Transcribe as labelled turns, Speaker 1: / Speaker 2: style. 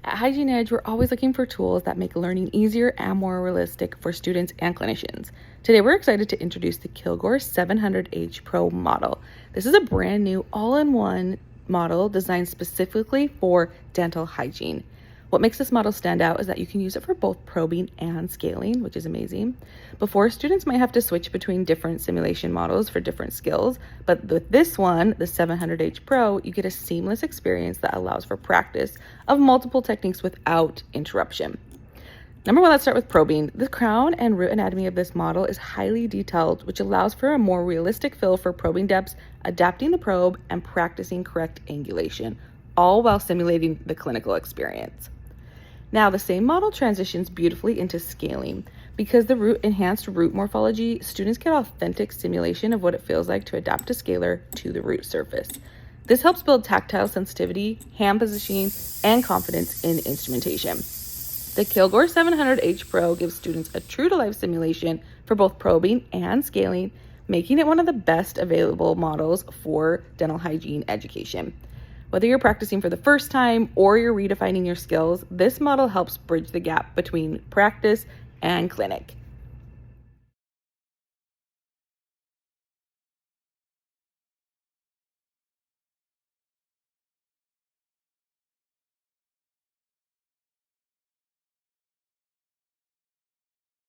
Speaker 1: At Hygiene Edge, we're always looking for tools that make learning easier and more realistic for students and clinicians. Today, we're excited to introduce the Kilgore 700H Pro model. This is a brand new all-in-one model designed specifically for dental hygiene. What makes this model stand out is that you can use it for both probing and scaling, which is amazing. Before, students might have to switch between different simulation models for different skills, but with this one, the 700H Pro, you get a seamless experience that allows for practice of multiple techniques without interruption. Number one, let's start with probing. The crown and root anatomy of this model is highly detailed, which allows for a more realistic feel for probing depths, adapting the probe, and practicing correct angulation, all while simulating the clinical experience. Now, the same model transitions beautifully into scaling. Because the enhanced root morphology, students get authentic simulation of what it feels like to adapt a scalar to the root surface. This helps build tactile sensitivity, hand positioning, and confidence in instrumentation. The Kilgore 700H Pro gives students a true-to-life simulation for both probing and scaling, making it one of the best available models for dental hygiene education. Whether you're practicing for the first time or you're redefining your skills, this model helps bridge the gap between practice and clinic.